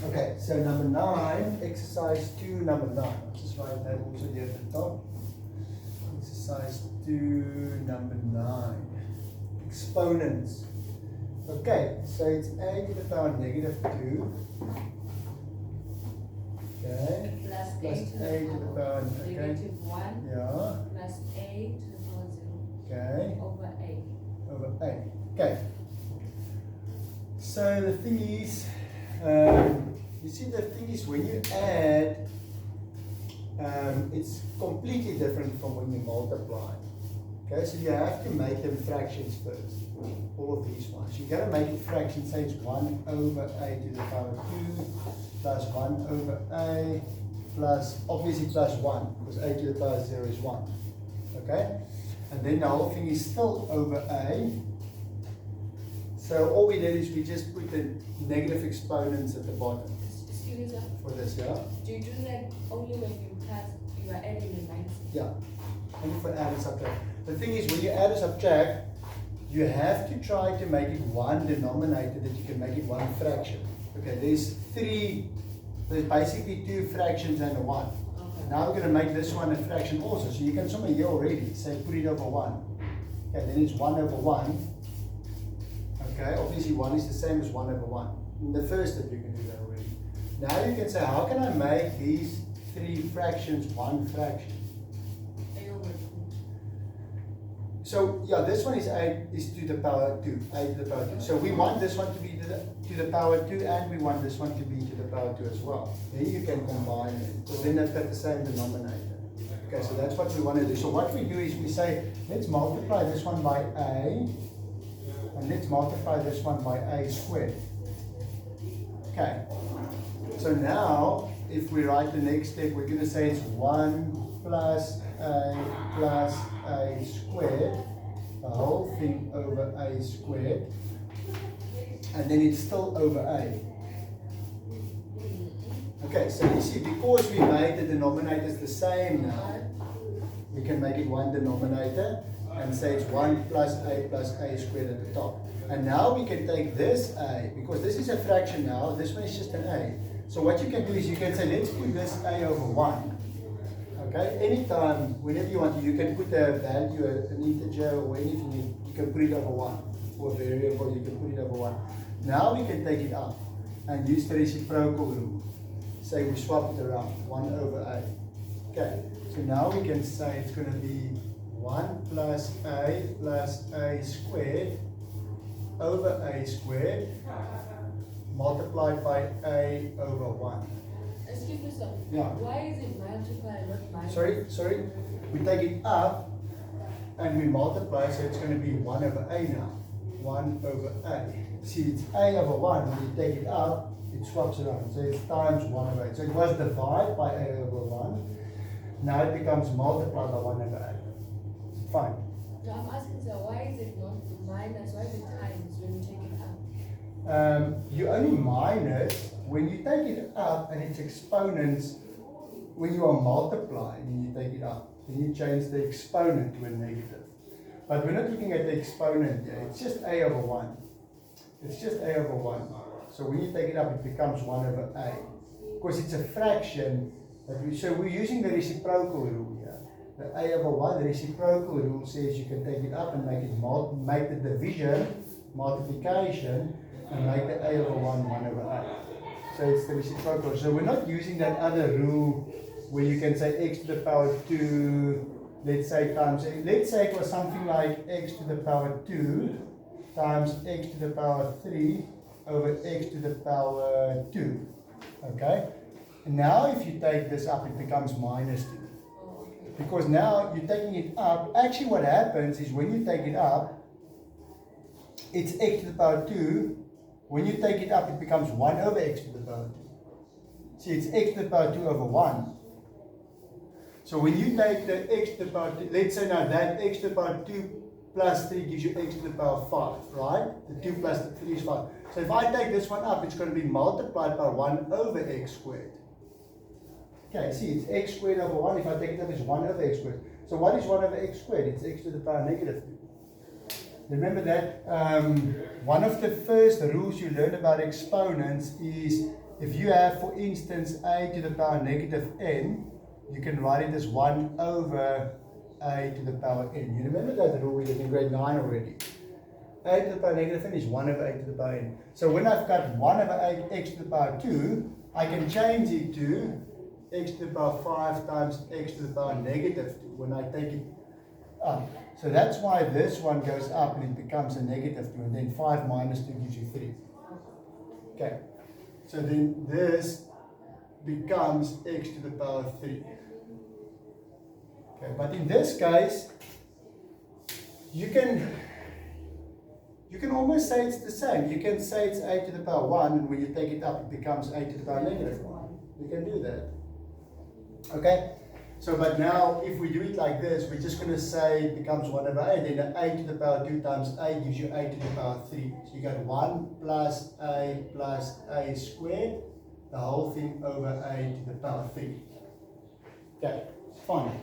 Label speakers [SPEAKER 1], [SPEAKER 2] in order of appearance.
[SPEAKER 1] Okay, so number 9, exercise 2, number 9. I'll just write that also here at the top. Exercise 2, number 9. Exponents. Okay, so it's a to the power negative 2. Okay.
[SPEAKER 2] Plus
[SPEAKER 1] Plus
[SPEAKER 2] a to the power
[SPEAKER 1] okay.
[SPEAKER 2] negative 1.
[SPEAKER 1] Yeah.
[SPEAKER 2] Plus a to the power 0.
[SPEAKER 1] Okay.
[SPEAKER 2] Over a.
[SPEAKER 1] Over a. Okay. So the thing is, you see the thing is when you add, it's completely different from when you multiply. Okay, so you have to make them fractions first. All of these ones. You've got to make it fractions, say it's 1 over a to the power 2 plus 1 over a plus, obviously plus 1, because a to the power 0 is 1. Okay? And then the whole thing is still over a. So all we did is we just put the negative exponents at the bottom.
[SPEAKER 2] Excuse me,
[SPEAKER 1] For this, yeah?
[SPEAKER 2] do you do that only when you are adding and minusing?
[SPEAKER 1] Yeah. Only for add and subtract. The thing is, when you add or subtract, you have to try to make it one denominator that you can make it one fraction. Okay, there's basically 2 fractions and a 1.
[SPEAKER 2] Okay.
[SPEAKER 1] Now we're going to make this one a fraction also. So you can somewhere here already say put it over 1. Okay, then it's 1 over 1. Okay, obviously 1 is the same as 1 over 1. In the first step you can do that already. Now you can say, how can I make these 3 fractions one fraction?
[SPEAKER 2] A over 2.
[SPEAKER 1] So yeah, this one is to the power 2, a to the power 2. So we want this one to be to the power 2, and we want this one to be to the power 2 as well. Then you can combine it, because then they've got the same denominator. Okay, so that's what we want to do. So what we do is we say, let's multiply this one by a, and let's multiply this one by a squared. Okay, so now if we write the next step, we're going to say it's 1 plus a squared, the whole thing over a squared, and then it's still over a. Okay, so you see, because we made the denominators the same now, we can make it one denominator and say it's 1 plus a squared at the top. And now we can take this a, because this is a fraction now, this one is just an a. So what you can do is you can say, let's put this a over 1. Okay, anytime, whenever you want to, you can put a value, an integer or anything, you can put it over 1. Or a variable, you can put it over 1. Now we can take it up and use the reciprocal rule. Say we swap it around, 1 over a. Okay, so now we can say it's going to be 1 plus a squared over a squared multiplied by a over 1.
[SPEAKER 2] Excuse me, sir.
[SPEAKER 1] Yeah.
[SPEAKER 2] Why is it multiply, not minus?
[SPEAKER 1] Sorry. We take it up and we multiply, so it's going to be 1 over a now. 1 over a. See, it's a over 1. When you take it up, it swaps around. So it's times 1 over a. So it was divided by a over 1. Now it becomes multiplied by 1 over a. Fine.
[SPEAKER 2] No, I'm asking, sir, why is it not minus? Why is it times when you take it up?
[SPEAKER 1] You only minus when you take it up and it's exponents. When you are multiplying and you take it up, then you change the exponent to a negative. But we're not looking at the exponent here. It's just a over 1. It's just a over 1. So when you take it up, it becomes 1 over a. Because it's a fraction. So we're using the reciprocal rule here. The a over 1, the reciprocal rule says you can take it up and make the division, multiplication, and make the a over 1 over a. So it's the reciprocal. So we're not using that other rule where you can say x to the power 2, let's say times, let's say it was something like x to the power 2 times x to the power 3 over x to the power 2. Okay? And now if you take this up, it becomes minus 2. Because now you're taking it up. Actually what happens is when you take it up, it's x to the power 2. When you take it up, it becomes 1 over x to the power 2. See, it's x to the power 2 over 1. So when you take the x to the power 2, let's say now that x to the power 2 plus 3 gives you x to the power 5, right? The 2 plus the 3 is 5. So if I take this one up, it's going to be multiplied by 1 over x squared. Okay, see, it's x squared over 1. If I take it up, it's 1 over x squared. So what is 1 over x squared? It's x to the power negative 2. Remember that one of the first rules you learn about exponents is if you have, for instance, a to the power negative n, you can write it as 1 over a to the power n. You remember that rule we did in grade 9 already. A to the power negative n is 1 over a to the power n. So when I've got 1 over x to the power 2, I can change it to x to the power 5 times x to the power negative 2 when I take it up. So that's why this one goes up and it becomes a negative 2, and then 5 minus 2 gives you 3. Okay, so then this becomes x to the power 3. Okay, but in this case, you can almost say it's the same. You can say it's a to the power 1, and when you take it up, it becomes a to the power negative 1. You can do that. Okay? So, but now, if we do it like this, we're just going to say it becomes 1 over a, then a to the power 2 times a gives you a to the power 3. So you got 1 plus a squared, the whole thing over a to the power 3. Okay, fine.